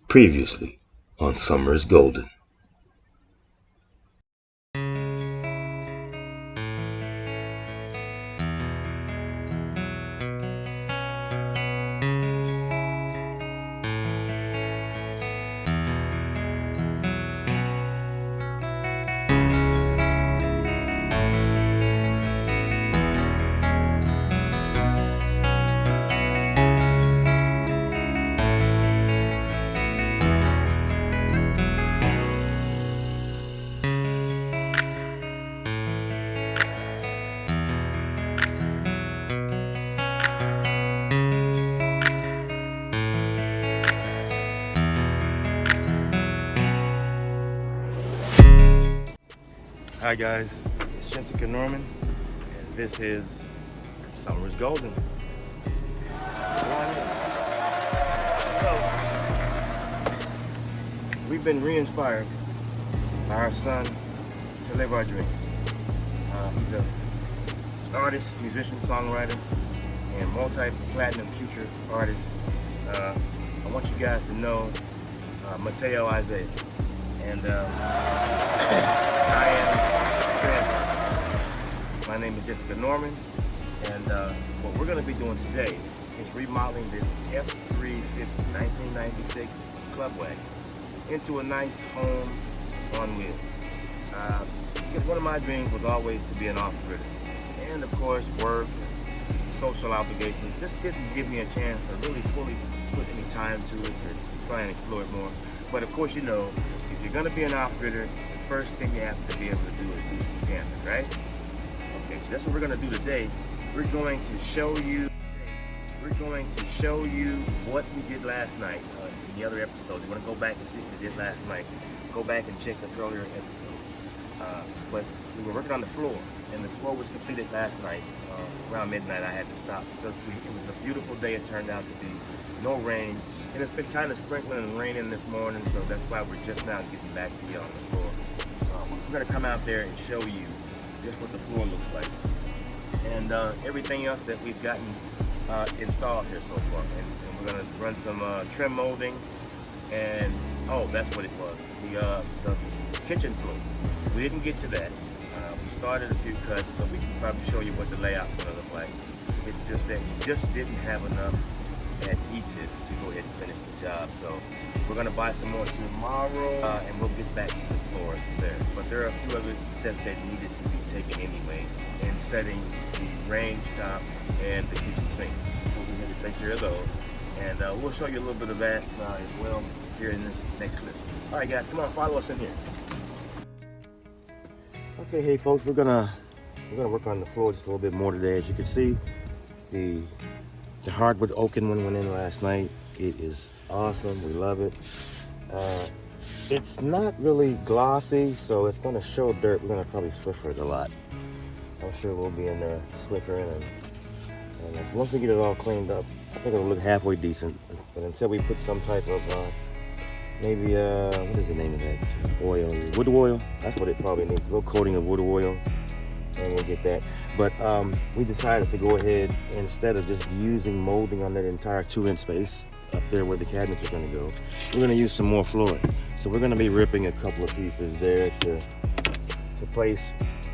Previously on Summer is Golden. Hi guys, it's Jessica Norman, and this is Summer is Golden. So, we've been re-inspired by our son to live our dreams. He's an artist, musician, songwriter, and multi-platinum future artist. I want you guys to know Mateo Isaiah, and I am my name is Jessica Norman, and what we're going to be doing today is remodeling this F350 1996 club wagon into a nice home on wheels. Because one of my dreams was always to be an off-gridder, and of course work and social obligations just didn't give me a chance to really fully put any time to it to try and explore it more. But of course, you know, if you're going to be an off-gridder, the first thing you have to be able to do is do some camping, right? Okay, so that's what we're going to do today. We're going to show you what we did last night in the other episode. You want to go back and see what we did last night, go back and check the earlier episode. But we were working on the floor, and the floor was completed last night. Around midnight I had to stop because it was a beautiful day. It turned out to be no rain, and it's been kind of sprinkling and raining this morning, so that's why we're just now getting back to you on the floor. We're going to come out there and show you just what the floor looks like, and everything else that we've gotten installed here so far. And we're going to run some trim molding, and that's what it was, the kitchen floor. We didn't get to that. We started a few cuts, but we can probably show you what the layout's going to look like. It's just that we just didn't have enough adhesive to go ahead and finish the job, so we're going to buy some more tomorrow, and we'll get back to the floor there. But there are a few other steps that needed to be taken anyway in setting the range top and the kitchen sink, so we need to take care of those, and we'll show you a little bit of that as well here in this next clip. All right guys, come on, follow us in here. Okay, hey folks, we're gonna work on the floor just a little bit more today. As you can see, the hardwood oaken one went in last night. It is awesome. We love it. It's not really glossy, so it's going to show dirt. We're going to probably Swiffer it a lot. I'm sure we'll be in there Swiffering, and so once we get it all cleaned up, I think it'll look halfway decent. But until we put some type of maybe what is the name of that? Oil, wood oil. That's what it probably needs. A little coating of wood oil, and we'll get that. But we decided to go ahead, instead of just using molding on that entire 2-inch space up there where the cabinets are going to go, we're going to use some more flooring. So we're going to be ripping a couple of pieces there to place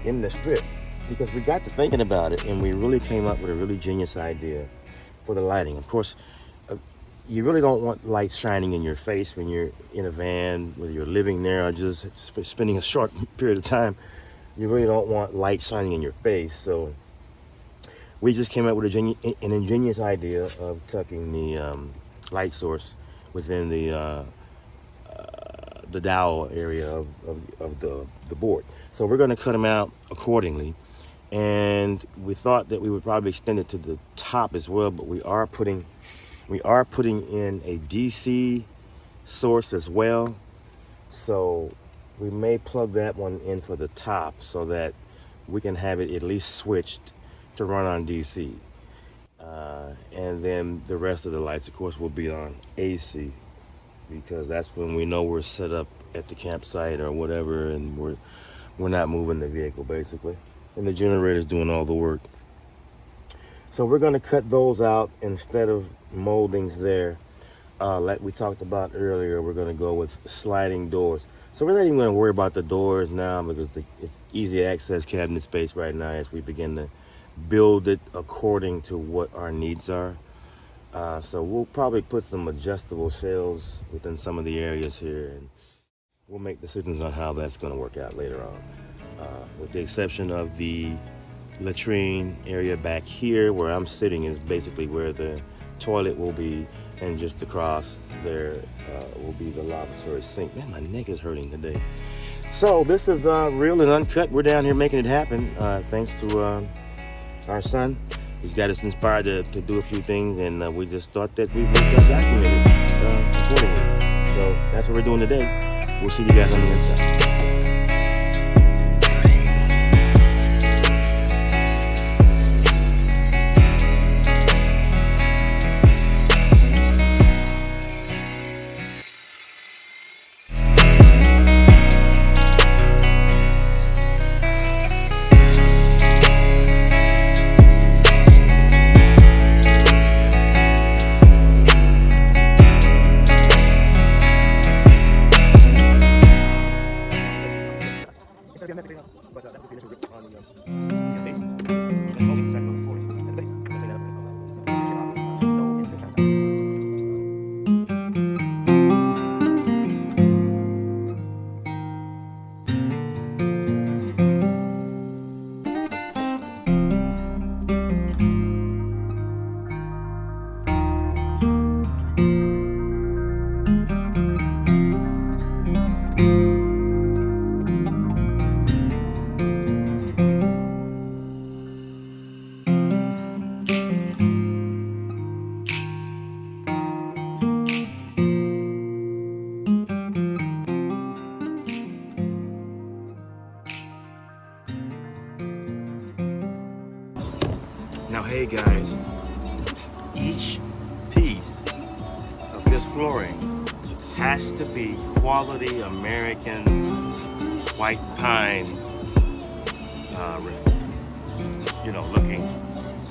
in the strip, because we got to thinking about it, and we really came up with a really genius idea for the lighting. Of course, you really don't want lights shining in your face when you're in a van, whether you're living there or just spending a short period of time. You really don't want light shining in your face, so we just came up with an ingenious idea of tucking the light source within the dowel area of the board. So we're going to cut them out accordingly, and we thought that we would probably extend it to the top as well, but we are putting in a DC source as well, so we may plug that one in for the top so that we can have it at least switched to run on DC. And then the rest of the lights, of course, will be on AC, because that's when we know we're set up at the campsite or whatever, and we're not moving the vehicle basically, and the generator's doing all the work. So we're going to cut those out instead of moldings there. like we talked about earlier, we're gonna go with sliding doors. So we're not even gonna worry about the doors now because it's easy access cabinet space right now as we begin to build it according to what our needs are. So we'll probably put some adjustable shelves within some of the areas here, and we'll make decisions on how that's gonna work out later on. With the exception of the latrine area back here where I'm sitting is basically where the toilet will be, and just across there will be the lavatory sink. Man, my neck is hurting today. So this is real and uncut. We're down here making it happen thanks to our son. He's got us inspired to do a few things, and we just thought that we'd make that documented accordingly. So that's what we're doing today. We'll see you guys on the inside. Now, hey guys, each piece of this flooring has to be quality American white pine, looking,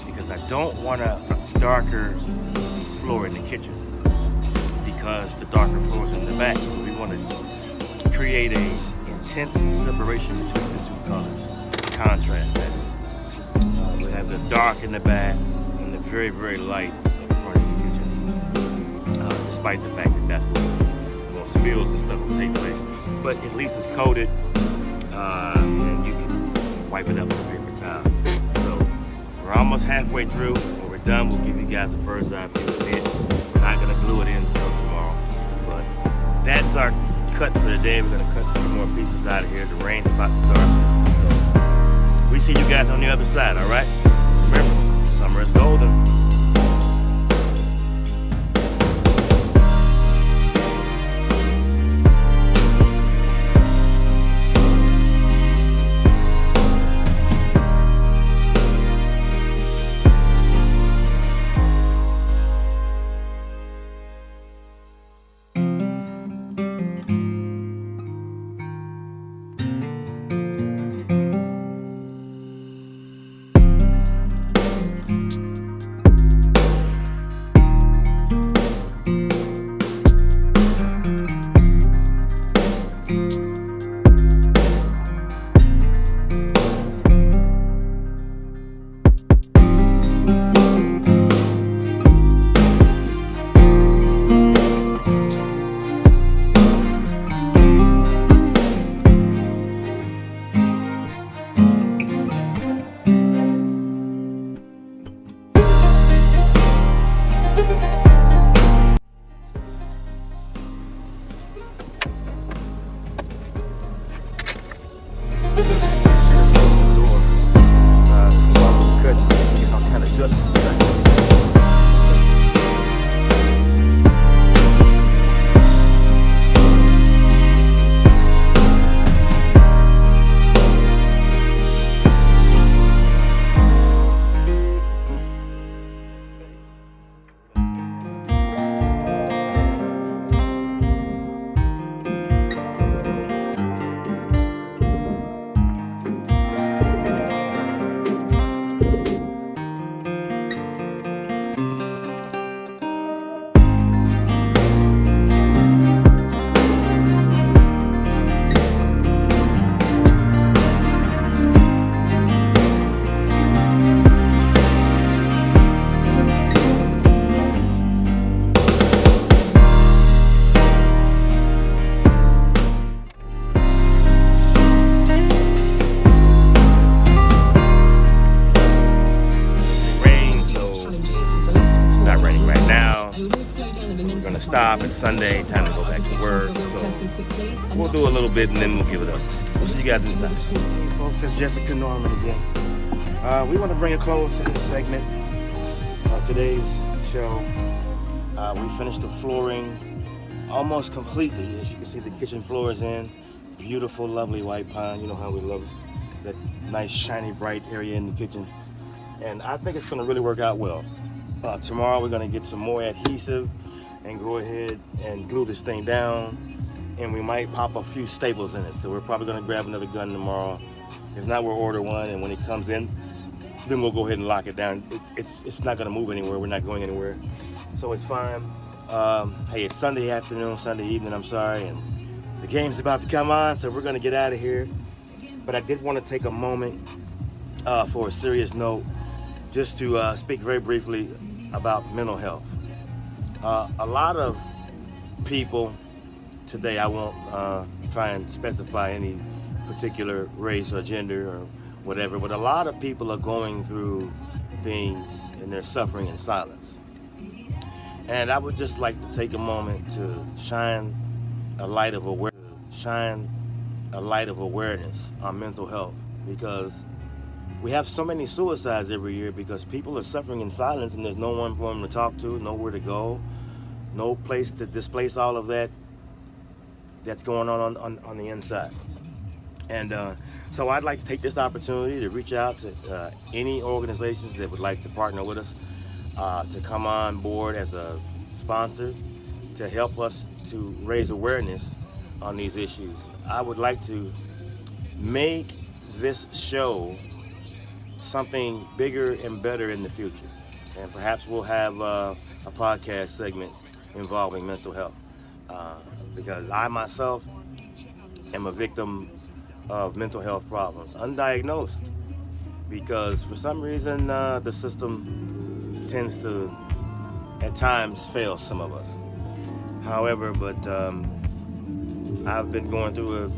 because I don't want a darker floor in the kitchen because the darker floor is in the back. So we want to create a intense separation between the two colors, contrast that is. We have the dark in the back and the very, very light in front of the kitchen, despite the fact that that's where spills and stuff will take place. But at least it's coated, and you can wipe it up with a paper towel. So we're almost halfway through. When we're done, we'll give you guys a bird's eye view of it. We're not gonna glue it in until tomorrow, but that's our cut for the day. We're gonna cut a few more pieces out of here. The rain's about to start. So we see you guys on the other side, all right? Remember, summer is golden. now we're gonna stop. It's Sunday, time to go back to work. So we'll do a little bit and then we'll give it up. We'll see you guys inside. Hey folks, it's Jessica Norman again. We want to bring a close to this segment of today's show. We finished the flooring almost completely. As you can see, the kitchen floor is in. Beautiful, lovely white pine. You know how we love that nice, shiny, bright area in the kitchen. And I think it's going to really work out well. Tomorrow we're going to get some more adhesive and go ahead and glue this thing down. And we might pop a few staples in it. So we're probably going to grab another gun tomorrow. If not, we'll order one. And when it comes in, then we'll go ahead and lock it down. It's not going to move anywhere. We're not going anywhere. So it's fine. Hey, it's Sunday afternoon, Sunday evening, I'm sorry. And the game's about to come on, so we're going to get out of here. But I did want to take a moment for a serious note, just to speak very briefly about mental health. A lot of people today, I won't try and specify any particular race or gender or whatever, but a lot of people are going through things and they're suffering in silence. And I would just like to take a moment to shine a light of awareness on mental health, because we have so many suicides every year because people are suffering in silence and there's no one for them to talk to, nowhere to go, no place to displace all of that's going on the inside. And so I'd like to take this opportunity to reach out to any organizations that would like to partner with us to come on board as a sponsor to help us to raise awareness on these issues. I would like to make this show something bigger and better in the future. And perhaps we'll have a podcast segment involving mental health. Because I myself am a victim of mental health problems, undiagnosed, because for some reason the system tends to at times fail some of us. However, but I've been going through a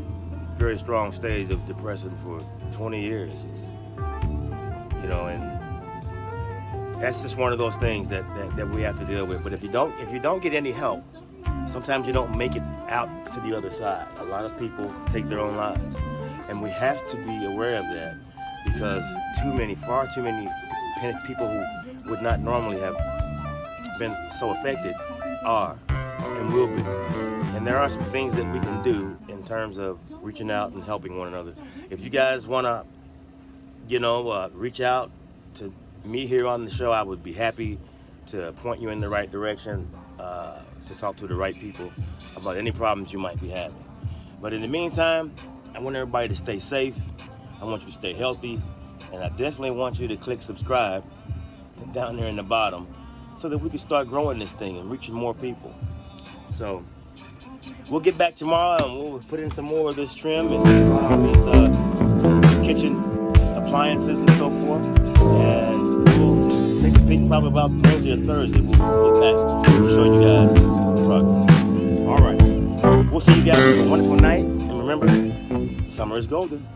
very strong stage of depression for 20 years. And that's just one of those things that we have to deal with. But if you don't get any help, sometimes you don't make it out to the other side. A lot of people take their own lives. And we have to be aware of that, because far too many people who would not normally have been so affected are and will be. And there are some things that we can do in terms of reaching out and helping one another. If you guys want to, reach out to me here on the show, I would be happy to point you in the right direction, to talk to the right people about any problems you might be having. But in the meantime, I want everybody to stay safe. I want you to stay healthy. And I definitely want you to click subscribe down there in the bottom so that we can start growing this thing and reaching more people. So we'll get back tomorrow and we'll put in some more of this trim and these kitchen appliances and so forth. And we'll take a peek probably about Wednesday or Thursday. We'll get back and show you guys the progress. All right. We'll see you guys. Have a wonderful night. And remember, summer is golden.